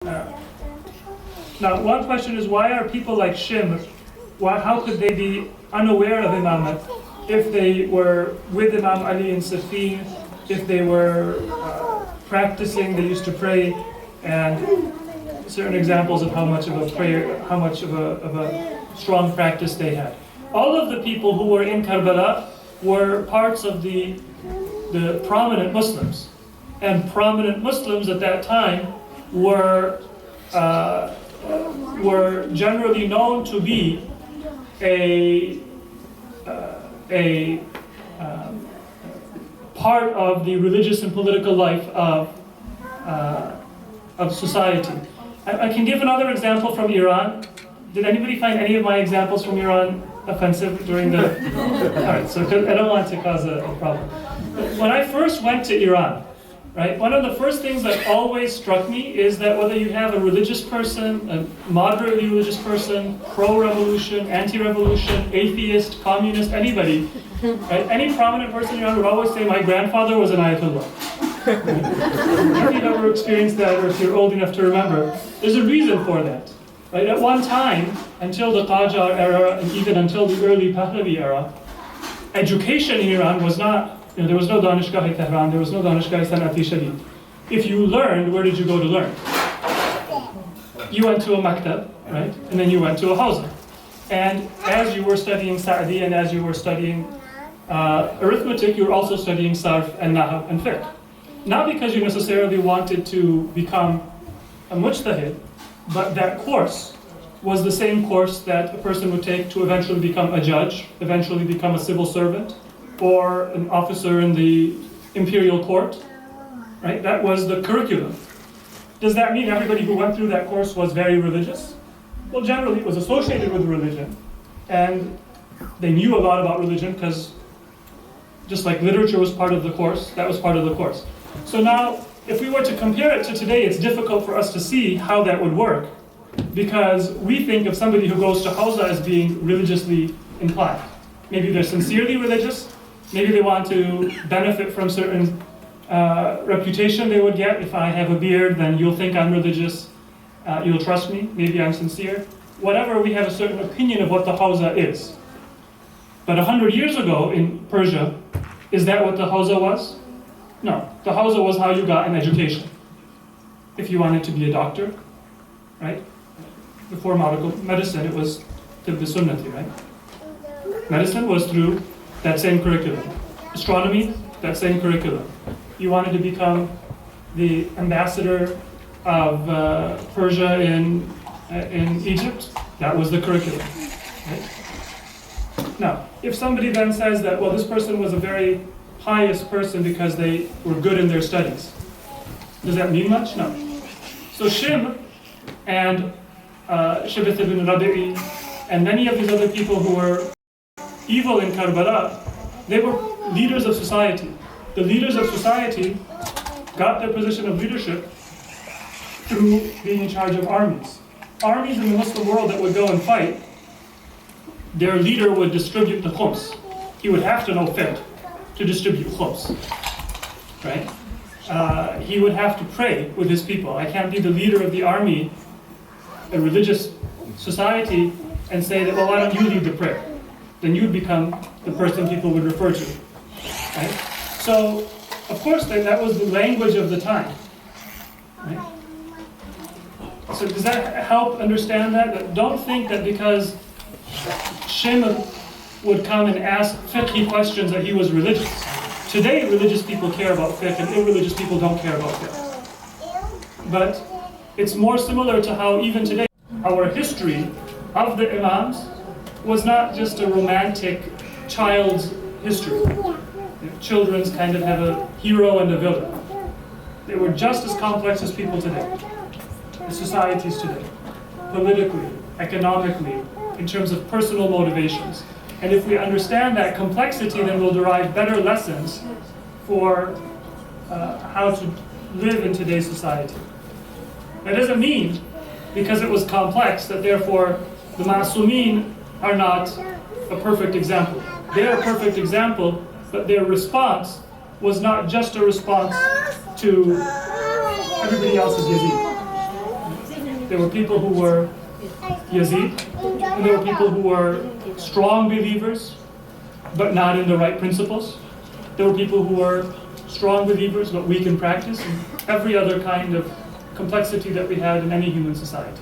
Now, one question is, why are people like Shemr, how could they be unaware of Imamah if they were with Imam Ali in Seffin, if they were practicing, they used to pray, and certain examples of how much of a prayer, how much of a strong practice they had. All of the people who were in Karbala were parts of the prominent Muslims, and prominent Muslims at that time were generally known to be a part of the religious and political life of society. I can give another example from Iran. Did anybody find any of my examples from Iran offensive during the... Alright, so I don't want to cause a problem. But when I first went to Iran, right, one of the first things that always struck me is that whether you have a religious person, a moderately religious person, pro-revolution, anti-revolution, atheist, communist, anybody, right, any prominent person in Iran would always say, my grandfather was an Ayatollah. If you've ever experienced that, or if you're old enough to remember, there's a reason for that. Right? At one time, until the Qajar era, and even until the early Pahlavi era, education in Iran was not, there was no Danishgah in Tehran, there was no Danishgah Sanati Shadid. If you learned, where did you go to learn? You went to a maktab, right? And then you went to a hawza. And as you were studying Sa'di and as you were studying arithmetic, you were also studying sarf and nahab and fiqh. Not because you necessarily wanted to become a mujtahid, but that course was the same course that a person would take to eventually become a judge, eventually become a civil servant, or an officer in the imperial court, right? That was the curriculum. Does that mean everybody who went through that course was very religious? Well, generally it was associated with religion, and they knew a lot about religion because just like literature was part of the course, that was part of the course. So now, if we were to compare it to today, it's difficult for us to see how that would work, because we think of somebody who goes to hawza as being religiously inclined. Maybe they're sincerely religious, maybe they want to benefit from certain reputation they would get. If I have a beard, then you'll think I'm religious, you'll trust me, maybe I'm sincere. Whatever, we have a certain opinion of what the hawza is. But 100 years ago in Persia, is that what the hawza was? No, the hawza was how you got an education. If you wanted to be a doctor, right? Before medical medicine, it was tibb sunnati, right? Medicine was through that same curriculum. Astronomy, that same curriculum. You wanted to become the ambassador of Persia in Egypt, that was the curriculum, right? Now, if somebody then says that, well, this person was a very pious person because they were good in their studies, does that mean much? No. So Shemr and Shibith ibn Rabi'i and many of these other people who were evil in Karbala, they were leaders of society. The leaders of society got their position of leadership through being in charge of armies. Armies in the Muslim world that would go and fight, their leader would distribute the khums. He would have to know fiqh to distribute khums, right? He would have to pray with his people. I can't be the leader of the army, a religious society, and say that, well, why don't you lead the prayer? Then you'd become the person people would refer to, right? So, of course, that was the language of the time, right? So does that help understand that? Don't think that because Shemr would come and ask fiqh questions that he was religious. Today, religious people care about fiqh and irreligious people don't care about fiqh. But it's more similar to how even today, our history of the Imams was not just a romantic child's history. Children's kind of have a hero and a villain. They were just as complex as people today, as societies today, politically, economically, in terms of personal motivations. And if we understand that complexity, then we'll derive better lessons for how to live in today's society. That doesn't mean, because it was complex, that therefore the Ma'sumin are not a perfect example. They're a perfect example, but their response was not just a response to everybody else's Yazid. There were people who were Yazid, and there were people who were strong believers, but not in the right principles. There were people who were strong believers, but weak in practice, and every other kind of complexity that we had in any human society.